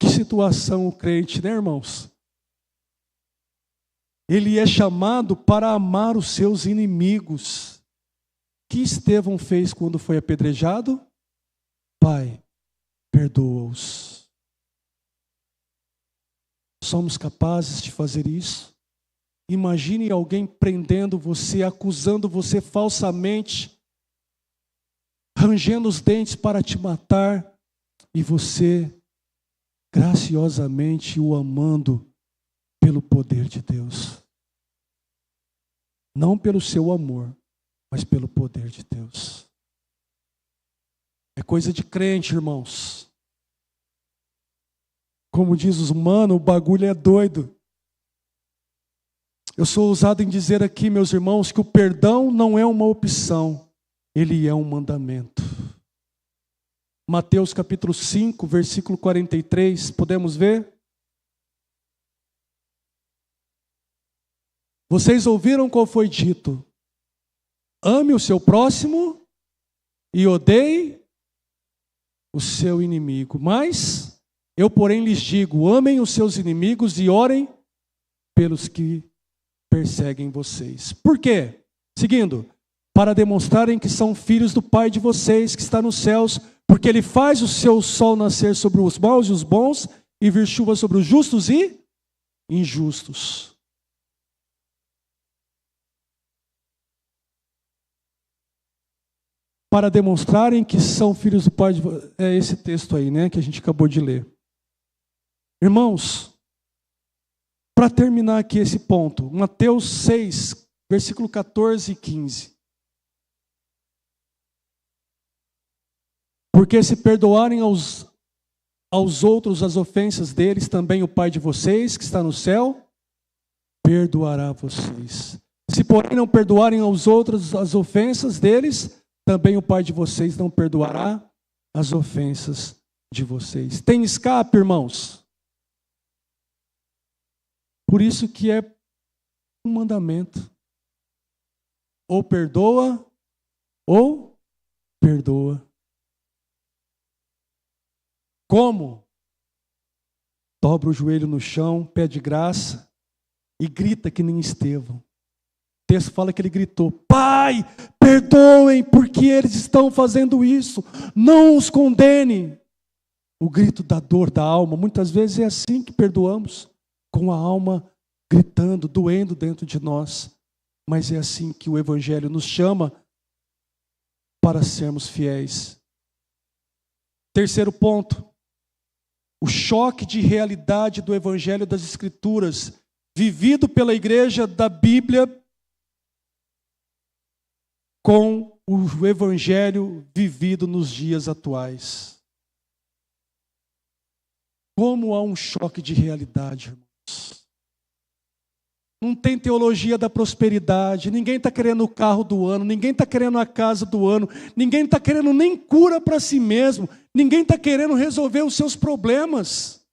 Que situação o crente, né, irmãos? Ele é chamado para amar os seus inimigos. O que Estevão fez quando foi apedrejado? Pai, perdoa-os. Somos capazes de fazer isso? Imagine alguém prendendo você, acusando você falsamente, rangendo os dentes para te matar, e você graciosamente o amando pelo poder de Deus. Não pelo seu amor, mas pelo poder de Deus. É coisa de crente, irmãos. Como diz os humanos, o bagulho é doido. Eu sou ousado em dizer aqui, meus irmãos, que o perdão não é uma opção, ele é um mandamento. Mateus capítulo 5, versículo 43, podemos ver? Vocês ouviram qual foi dito? Ame o seu próximo e odeie o seu inimigo. Mas eu, porém, lhes digo, amem os seus inimigos e orem pelos que perseguem vocês. Por quê? Seguindo, para demonstrarem que são filhos do Pai de vocês que está nos céus, porque Ele faz o seu sol nascer sobre os maus e os bons e vir chuva sobre os justos e injustos. Para demonstrarem que são filhos do Pai de vocês. É esse texto aí, né, que a gente acabou de ler. Irmãos, Para terminar aqui esse ponto, Mateus 6, versículo 14 e 15. Porque se perdoarem aos outros as ofensas deles, também o Pai de vocês, que está no céu, perdoará vocês. Se porém não perdoarem aos outros as ofensas deles, também o Pai de vocês não perdoará as ofensas de vocês. Tem escape, irmãos? Por isso que é um mandamento. Ou perdoa, ou perdoa. Como? Dobra o joelho no chão, pede graça e grita que nem Estevão. O texto fala que ele gritou: Pai, perdoem, porque eles estão fazendo isso. Não os condene. O grito da dor da alma, muitas vezes é assim que perdoamos, com a alma gritando, doendo dentro de nós. Mas é assim que o Evangelho nos chama para sermos fiéis. Terceiro ponto, o choque de realidade do Evangelho das Escrituras, vivido pela igreja da Bíblia, com o Evangelho vivido nos dias atuais. Como há um choque de realidade, irmãos. Não tem teologia da prosperidade, ninguém está querendo o carro do ano, ninguém está querendo a casa do ano, ninguém está querendo nem cura para si mesmo, ninguém está querendo resolver os seus problemas.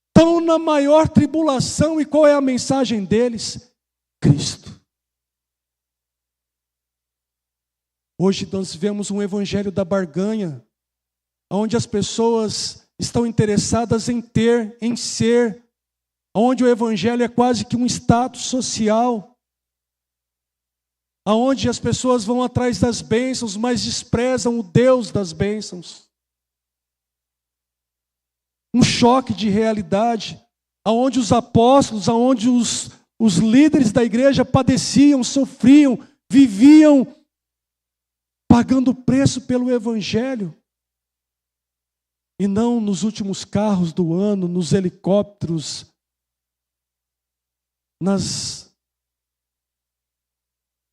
Estão na maior tribulação, e qual é a mensagem deles? Cristo. Hoje nós vivemos um evangelho da barganha, onde as pessoas estão interessadas em ter, em ser, onde o evangelho é quase que um status social, onde as pessoas vão atrás das bênçãos, mas desprezam o Deus das bênçãos. Um choque de realidade, onde os apóstolos, onde os líderes da igreja padeciam, sofriam, viviam pagando o preço pelo evangelho. E não nos últimos carros do ano, nos helicópteros,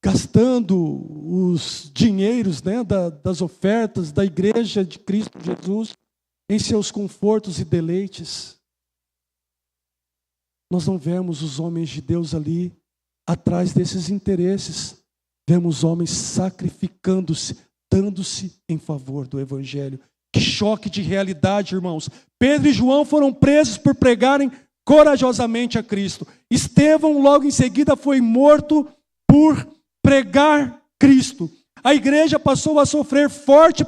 gastando os dinheiros, né, das ofertas da igreja de Cristo Jesus em seus confortos e deleites. Nós não vemos os homens de Deus ali atrás desses interesses. Vemos homens sacrificando-se, dando-se em favor do evangelho. Que choque de realidade, irmãos. Pedro e João foram presos por pregarem corajosamente a Cristo. Estevão, logo em seguida, foi morto por pregar Cristo. A igreja passou a sofrer forte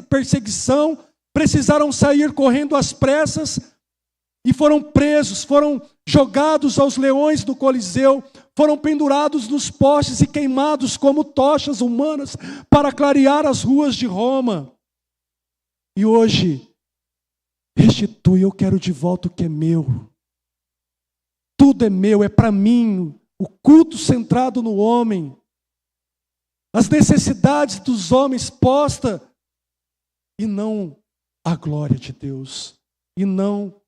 perseguição, precisaram sair correndo às pressas e foram presos, foram jogados aos leões do Coliseu, foram pendurados nos postes e queimados como tochas humanas para clarear as ruas de Roma. E hoje, restitui, eu quero de volta o que é meu. Tudo é meu, é para mim. O culto centrado no homem. As necessidades dos homens posta. E não a glória de Deus. E não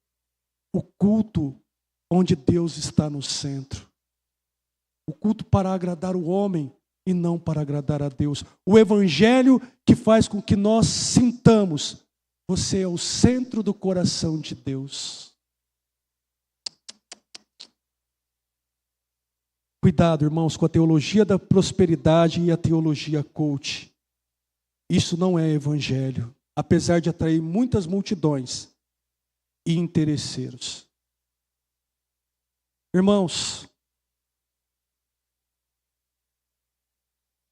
o culto onde Deus está no centro. O culto para agradar o homem e não para agradar a Deus. O evangelho que faz com que nós sintamos: você é o centro do coração de Deus. Cuidado, irmãos, com a teologia da prosperidade e a teologia coach. Isso não é evangelho, apesar de atrair muitas multidões e interesseiros. Irmãos,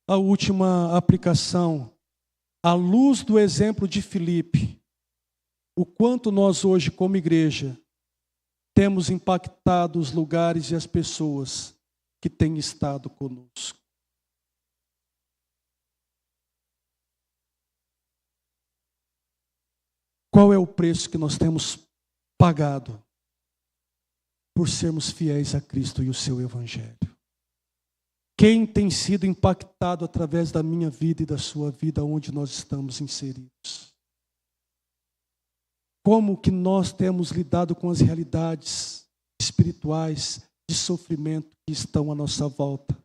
a última aplicação, à luz do exemplo de Filipe, o quanto nós hoje, como igreja, temos impactado os lugares e as pessoas que têm estado conosco. Qual é o preço que nós temos pagado por sermos fiéis a Cristo e o seu evangelho? Quem tem sido impactado através da minha vida e da sua vida, onde nós estamos inseridos? como que nós temos lidado com as realidades espirituais de sofrimento que estão à nossa volta,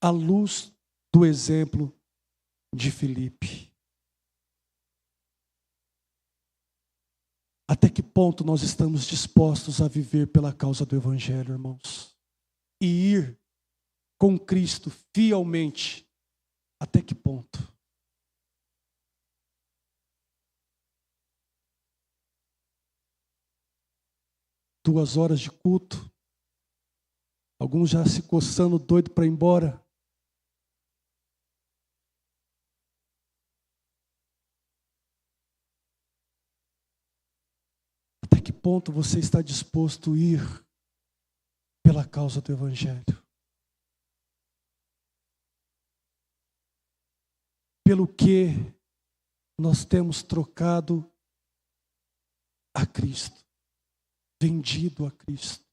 à luz do exemplo de Filipe. Até que ponto nós estamos dispostos a viver pela causa do Evangelho, irmãos? E ir com Cristo fielmente, até que ponto? Duas horas de culto, alguns já se coçando, doido para ir embora. Até que ponto você está disposto a ir pela causa do Evangelho? Pelo que nós temos trocado a Cristo, vendido a Cristo.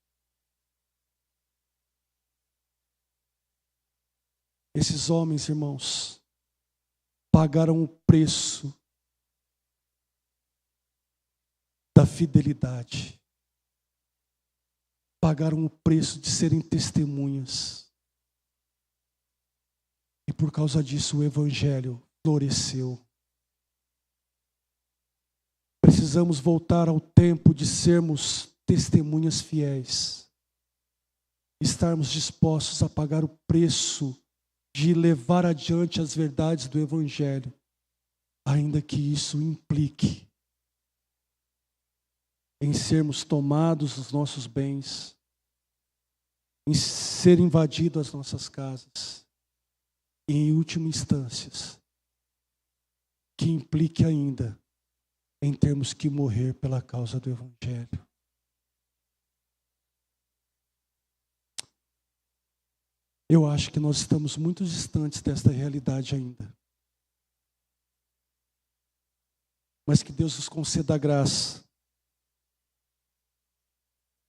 Esses homens, irmãos, pagaram o preço da fidelidade. Pagaram o preço de serem testemunhas. E por causa disso o Evangelho floresceu. Precisamos voltar ao tempo de sermos testemunhas fiéis. Estarmos dispostos a pagar o preço de levar adiante as verdades do Evangelho, ainda que isso implique em sermos tomados os nossos bens, em ser invadido as nossas casas, e em última instância, que implique ainda em termos que morrer pela causa do Evangelho. Eu acho que nós estamos muito distantes desta realidade ainda. Mas que Deus nos conceda a graça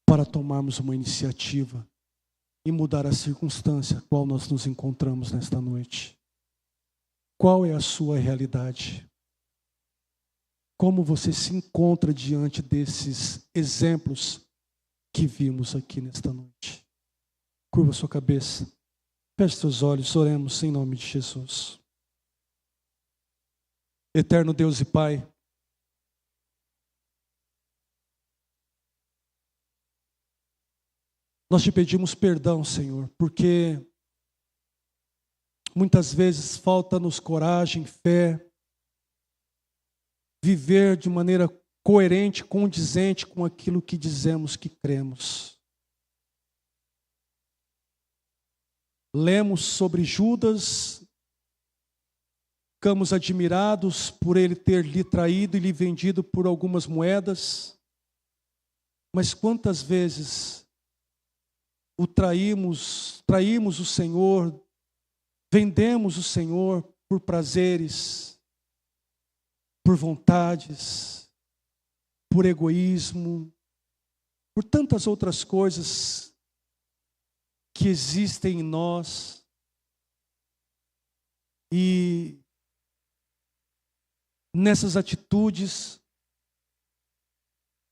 para tomarmos uma iniciativa e mudar a circunstância a qual nós nos encontramos nesta noite. Qual é a sua realidade? Como você se encontra diante desses exemplos que vimos aqui nesta noite? Curva sua cabeça, feche seus olhos, oremos em nome de Jesus. Eterno Deus e Pai, nós te pedimos perdão, Senhor, porque muitas vezes falta-nos coragem, fé, viver de maneira coerente, condizente com aquilo que dizemos que cremos. Lemos sobre Judas, ficamos admirados por ele ter lhe traído e lhe vendido por algumas moedas, mas quantas vezes o traímos o Senhor, vendemos o Senhor por prazeres, por vontades, por egoísmo, por tantas outras coisas que existem em nós. E nessas atitudes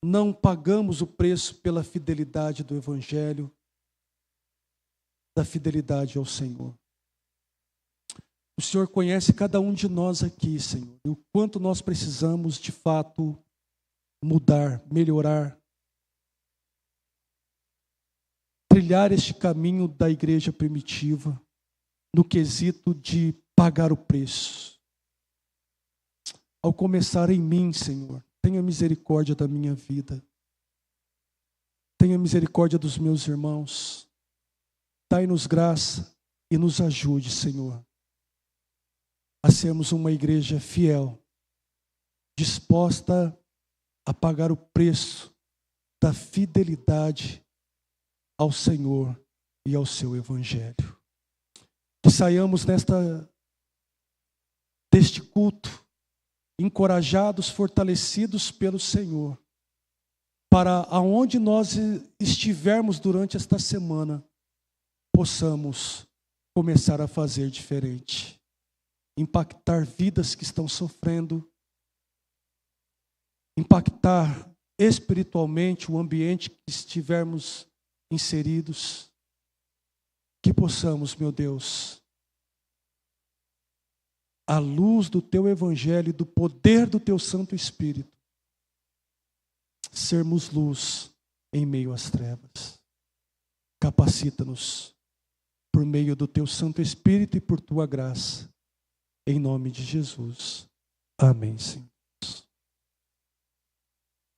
não pagamos o preço pela fidelidade do Evangelho, da fidelidade ao Senhor. O Senhor conhece cada um de nós aqui, Senhor, e o quanto nós precisamos, de fato, mudar, melhorar, trilhar este caminho da igreja primitiva, no quesito de pagar o preço. Ao começar em mim, Senhor, tenha misericórdia da minha vida, tenha misericórdia dos meus irmãos, dai-nos graça e nos ajude, Senhor, a sermos uma igreja fiel, disposta a pagar o preço da fidelidade ao Senhor e ao seu Evangelho. Que saiamos deste culto encorajados, fortalecidos pelo Senhor, para aonde nós estivermos durante esta semana, possamos começar a fazer diferente, impactar vidas que estão sofrendo, impactar espiritualmente o ambiente que estivermos inseridos. Que possamos, meu Deus, à luz do Teu Evangelho e do poder do Teu Santo Espírito, sermos luz em meio às trevas. Capacita-nos por meio do Teu Santo Espírito e por Tua graça. Em nome de Jesus. Amém, Senhor.